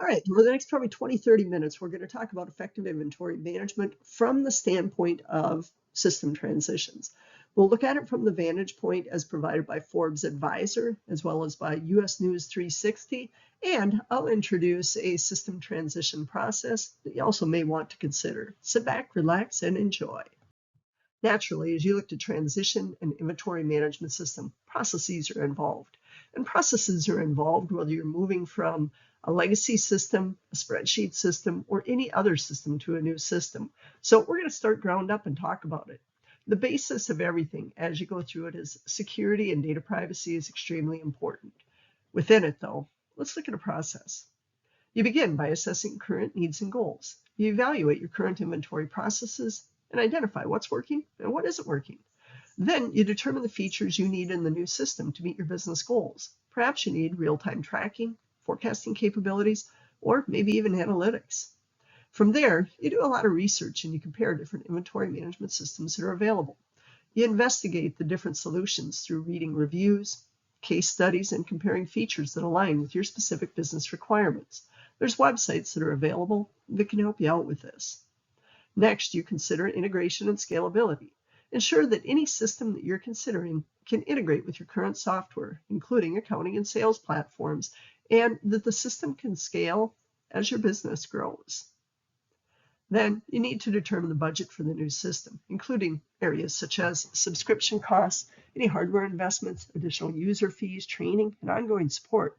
All right, over the next probably 20, 30 minutes, we're going to talk about effective inventory management from the standpoint of system transitions. We'll look at it from the vantage point as provided by Forbes Advisor, as well as by US News 360, and I'll introduce a system transition process that you also may want to consider. Sit back, relax, and enjoy. Naturally, as you look to transition an inventory management system, processes are involved. And processes are involved whether you're moving from a legacy system, a spreadsheet system, or any other system to a new system. So we're going to start ground up and talk about it. The basis of everything as you go through it is security and data privacy is extremely important. Within it, though, let's look at a process. You begin by assessing current needs and goals. You evaluate your current inventory processes and identify what's working and what isn't working. Then you determine the features you need in the new system to meet your business goals. Perhaps you need real-time tracking, forecasting capabilities, or maybe even analytics. From there, you do a lot of research and you compare different inventory management systems that are available. You investigate the different solutions through reading reviews, case studies, and comparing features that align with your specific business requirements. There's websites that are available that can help you out with this. Next, you consider integration and scalability. Ensure that any system that you're considering can integrate with your current software, including accounting and sales platforms, and that the system can scale as your business grows. Then you need to determine the budget for the new system, including areas such as subscription costs, any hardware investments, additional user fees, training, and ongoing support.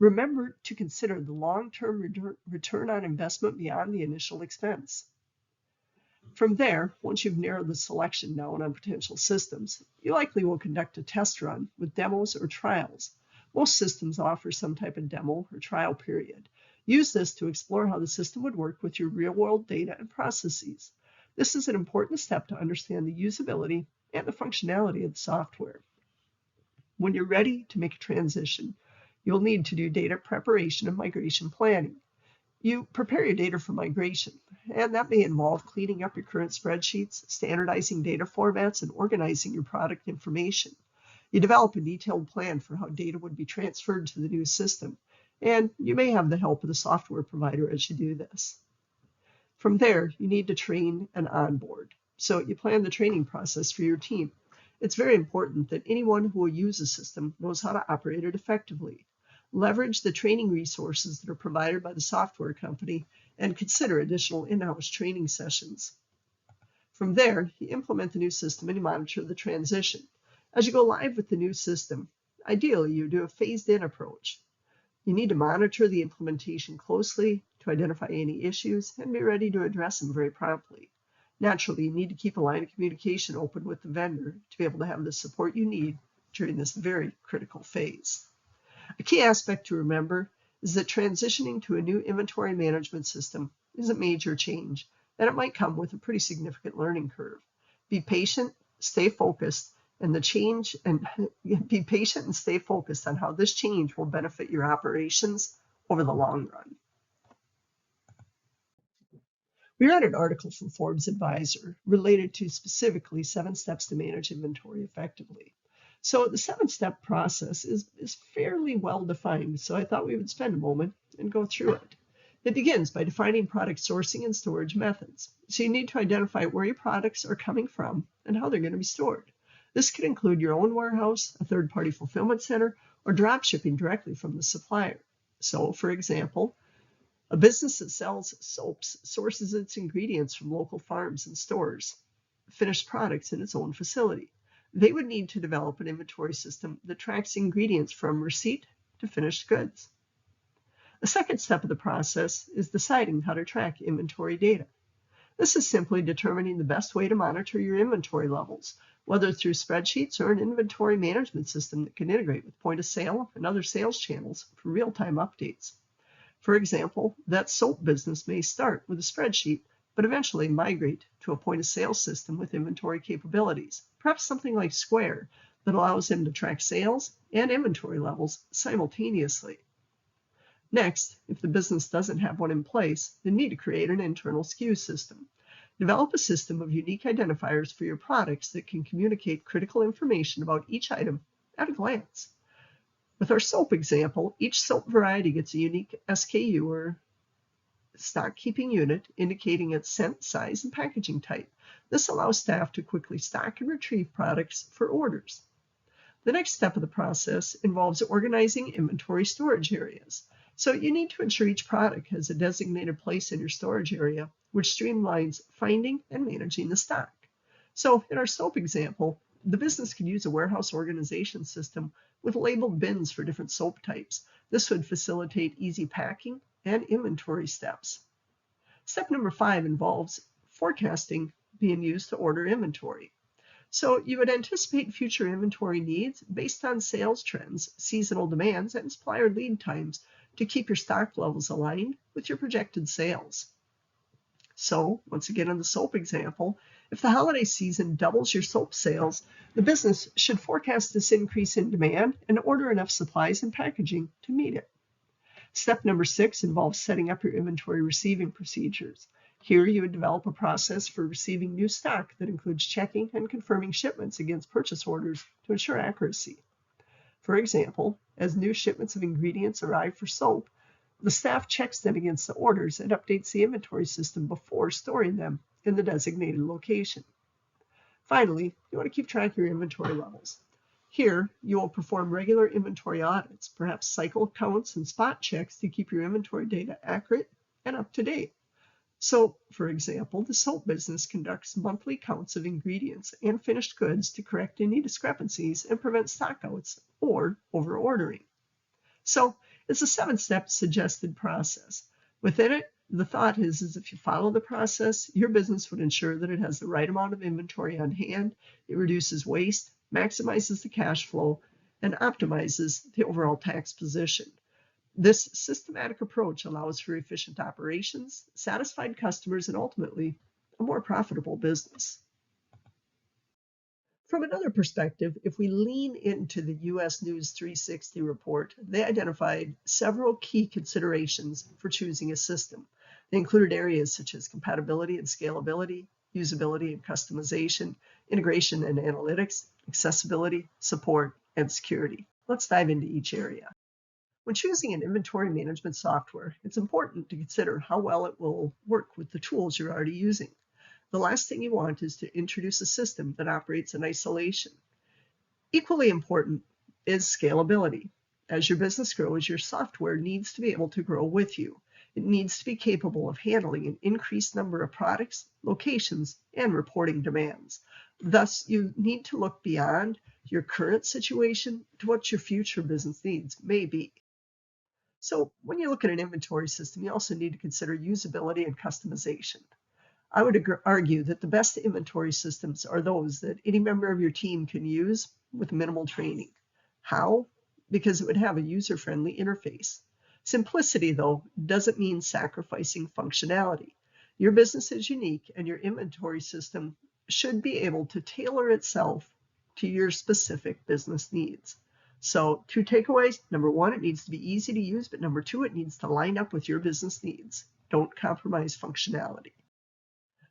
Remember to consider the long-term return on investment beyond the initial expense. From there, once you've narrowed the selection down on potential systems, you likely will conduct a test run with demos or trials. Most systems offer some type of demo or trial period. Use this to explore how the system would work with your real-world data and processes. This is an important step to understand the usability and the functionality of the software. When you're ready to make a transition, you'll need to do data preparation and migration planning. You prepare your data for migration, and that may involve cleaning up your current spreadsheets, standardizing data formats, and organizing your product information. You develop a detailed plan for how data would be transferred to the new system, and you may have the help of the software provider as you do this. From there, you need to train and onboard. So you plan the training process for your team. It's very important that anyone who will use a system knows how to operate it effectively. Leverage the training resources that are provided by the software company and consider additional in-house training sessions. From there, you implement the new system and you monitor the transition. As you go live with the new system, ideally you do a phased-in approach. You need to monitor the implementation closely to identify any issues and be ready to address them very promptly. Naturally, you need to keep a line of communication open with the vendor to be able to have the support you need during this very critical phase. A key aspect to remember is that transitioning to a new inventory management system is a major change, and it might come with a pretty significant learning curve. Be patient, stay focused, and be patient and stay focused on how this change will benefit your operations over the long run. We read an article from Forbes Advisor related to specifically 7 steps to manage inventory effectively. So the 7-step process is fairly well defined, so I thought we would spend a moment and go through it. It begins by defining product sourcing and storage methods. So you need to identify where your products are coming from and how they're going to be stored. This could include your own warehouse, a third-party fulfillment center, or drop shipping directly from the supplier. So, for example, a business that sells soaps sources its ingredients from local farms and stores finished products in its own facility. They would need to develop an inventory system that tracks ingredients from receipt to finished goods. The second step of the process is deciding how to track inventory data. This is simply determining the best way to monitor your inventory levels, whether through spreadsheets or an inventory management system that can integrate with point of sale and other sales channels for real-time updates. For example, that soap business may start with a spreadsheet, but eventually migrate to a point of sale system with inventory capabilities, perhaps something like Square that allows them to track sales and inventory levels simultaneously. Next, if the business doesn't have one in place, they need to create an internal SKU system. Develop a system of unique identifiers for your products that can communicate critical information about each item at a glance. With our soap example, each soap variety gets a unique SKU or stock keeping unit indicating its scent, size, and packaging type. This allows staff to quickly stock and retrieve products for orders. The next step of the process involves organizing inventory storage areas. So you need to ensure each product has a designated place in your storage area, which streamlines finding and managing the stock. So in our soap example, the business could use a warehouse organization system with labeled bins for different soap types. This would facilitate easy packing and inventory steps. Step number 5 involves forecasting being used to order inventory. So you would anticipate future inventory needs based on sales trends, seasonal demands, and supplier lead times to keep your stock levels aligned with your projected sales. So once again, in the soap example, if the holiday season doubles your soap sales, the business should forecast this increase in demand and order enough supplies and packaging to meet it. Step number 6 involves setting up your inventory receiving procedures. Here you would develop a process for receiving new stock that includes checking and confirming shipments against purchase orders to ensure accuracy. For example, as new shipments of ingredients arrive for soap, the staff checks them against the orders and updates the inventory system before storing them in the designated location. Finally, you want to keep track of your inventory levels. Here, you will perform regular inventory audits, perhaps cycle counts and spot checks to keep your inventory data accurate and up to date. So, for example, the soap business conducts monthly counts of ingredients and finished goods to correct any discrepancies and prevent stockouts or over-ordering. So, it's a 7-step suggested process. Within it, the thought is if you follow the process, your business would ensure that it has the right amount of inventory on hand, it reduces waste, maximizes the cash flow, and optimizes the overall tax position. This systematic approach allows for efficient operations, satisfied customers, and ultimately a more profitable business. From another perspective, if we lean into the U.S. News 360 report, they identified several key considerations for choosing a system. They included areas such as compatibility and scalability, usability and customization, integration and analytics, accessibility, support, and security. Let's dive into each area. When choosing an inventory management software, it's important to consider how well it will work with the tools you're already using. The last thing you want is to introduce a system that operates in isolation. Equally important is scalability. As your business grows, your software needs to be able to grow with you. It needs to be capable of handling an increased number of products, locations, and reporting demands. Thus, you need to look beyond your current situation to what your future business needs may be. So when you look at an inventory system, you also need to consider usability and customization. I would argue that the best inventory systems are those that any member of your team can use with minimal training. How? Because it would have a user-friendly interface. Simplicity, though, doesn't mean sacrificing functionality. Your business is unique, and your inventory system should be able to tailor itself to your specific business needs. So 2 takeaways. Number 1, it needs to be easy to use, but number 2, it needs to line up with your business needs. Don't compromise functionality.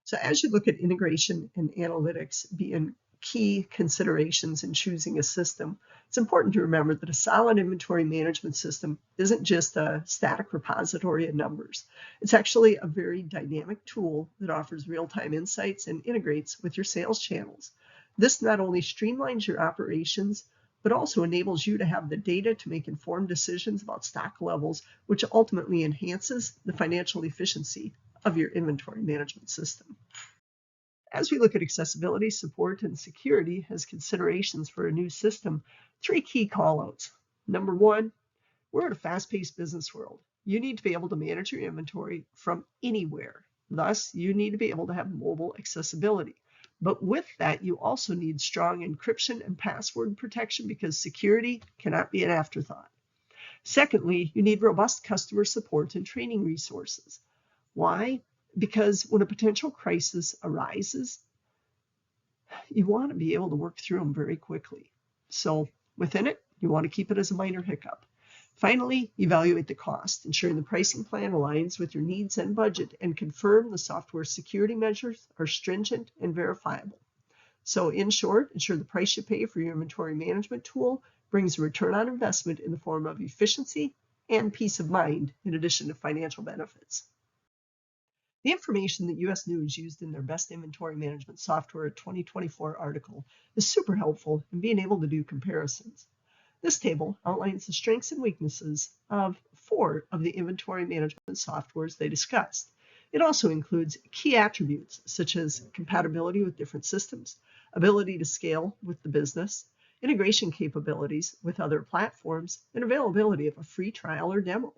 So as you look at integration and analytics being key considerations in choosing a system, it's important to remember that a solid inventory management system isn't just a static repository of numbers. It's actually a very dynamic tool that offers real-time insights and integrates with your sales channels. This not only streamlines your operations, but also enables you to have the data to make informed decisions about stock levels, which ultimately enhances the financial efficiency of your inventory management system. As we look at accessibility, support, and security as considerations for a new system, 3 key callouts. Number 1, we're in a fast-paced business world. You need to be able to manage your inventory from anywhere. Thus, you need to be able to have mobile accessibility. But with that, you also need strong encryption and password protection because security cannot be an afterthought. Secondly, you need robust customer support and training resources. Why? Because when a potential crisis arises, you want to be able to work through them very quickly. So within it, you want to keep it as a minor hiccup. Finally, evaluate the cost, ensuring the pricing plan aligns with your needs and budget, and confirm the software security measures are stringent and verifiable. So in short, ensure the price you pay for your inventory management tool brings a return on investment in the form of efficiency and peace of mind, in addition to financial benefits. The information that U.S. News used in their Best Inventory Management Software 2024 article is super helpful in being able to do comparisons. This table outlines the strengths and weaknesses of 4 of the inventory management softwares they discussed. It also includes key attributes such as compatibility with different systems, ability to scale with the business, integration capabilities with other platforms, and availability of a free trial or demo.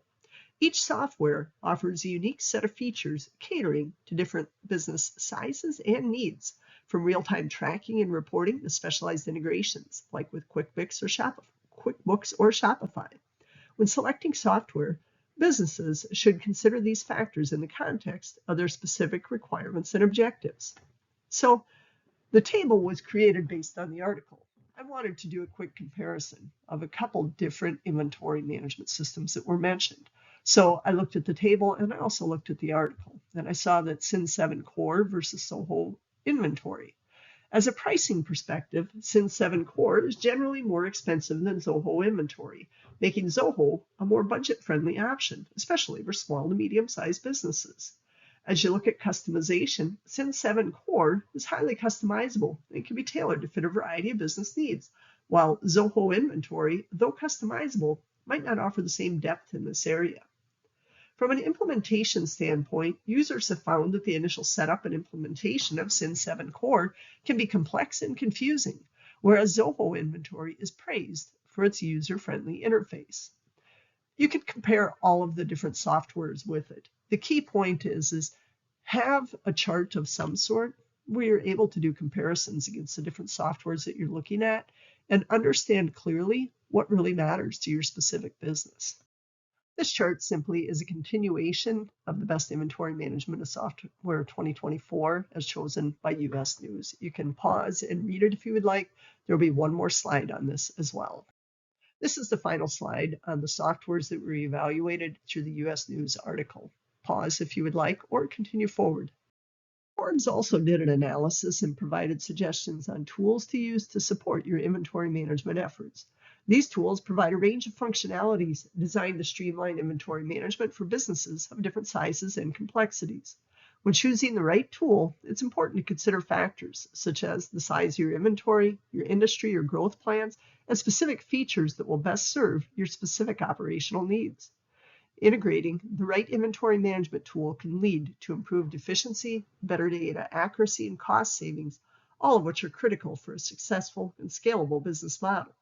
Each software offers a unique set of features catering to different business sizes and needs, from real-time tracking and reporting to specialized integrations like with QuickBooks or Shopify. When selecting software, businesses should consider these factors in the context of their specific requirements and objectives. So the table was created based on the article. I wanted to do a quick comparison of a couple different inventory management systems that were mentioned. So I looked at the table and I also looked at the article, and I saw that Cin7 Core versus Zoho Inventory. As a pricing perspective, Cin7 Core is generally more expensive than Zoho Inventory, making Zoho a more budget-friendly option, especially for small to medium-sized businesses. As you look at customization, Cin7 Core is highly customizable and can be tailored to fit a variety of business needs, while Zoho Inventory, though customizable, might not offer the same depth in this area. From an implementation standpoint, users have found that the initial setup and implementation of Cin7 Core can be complex and confusing, whereas Zoho Inventory is praised for its user-friendly interface. You can compare all of the different softwares with it. The key point is have a chart of some sort where you're able to do comparisons against the different softwares that you're looking at and understand clearly what really matters to your specific business. This chart simply is a continuation of the Best Inventory Management Software 2024 as chosen by U.S. News. You can pause and read it if you would like. There will be one more slide on this as well. This is the final slide on the softwares that were evaluated through the U.S. News article. Pause if you would like, or continue forward. Forbes also did an analysis and provided suggestions on tools to use to support your inventory management efforts. These tools provide a range of functionalities designed to streamline inventory management for businesses of different sizes and complexities. When choosing the right tool, it's important to consider factors such as the size of your inventory, your industry or growth plans, and specific features that will best serve your specific operational needs. Integrating the right inventory management tool can lead to improved efficiency, better data accuracy, and cost savings, all of which are critical for a successful and scalable business model.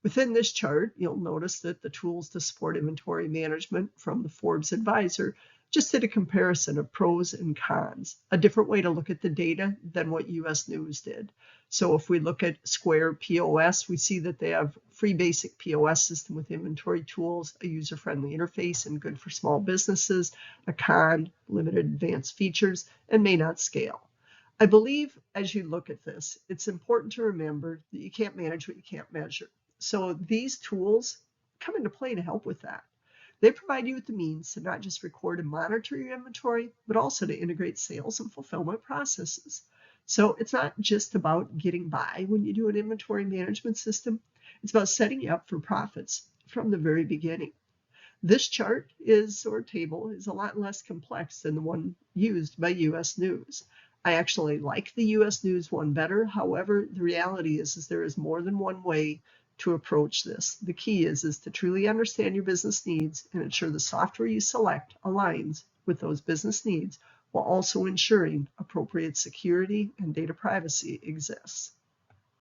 Within this chart, you'll notice that the tools to support inventory management from the Forbes Advisor just did a comparison of pros and cons, a different way to look at the data than what U.S. News did. So if we look at Square POS, we see that they have free basic POS system with inventory tools, a user-friendly interface and good for small businesses, a con, limited advanced features, and may not scale. I believe as you look at this, it's important to remember that you can't manage what you can't measure. So these tools come into play to help with that. They provide you with the means to not just record and monitor your inventory, but also to integrate sales and fulfillment processes. So it's not just about getting by when you do an inventory management system. It's about setting you up for profits from the very beginning. This chart or table is a lot less complex than the one used by U.S. News. I actually like the U.S. News one better. However, the reality is there is more than one way to approach this. The key is to truly understand your business needs and ensure the software you select aligns with those business needs while also ensuring appropriate security and data privacy exists.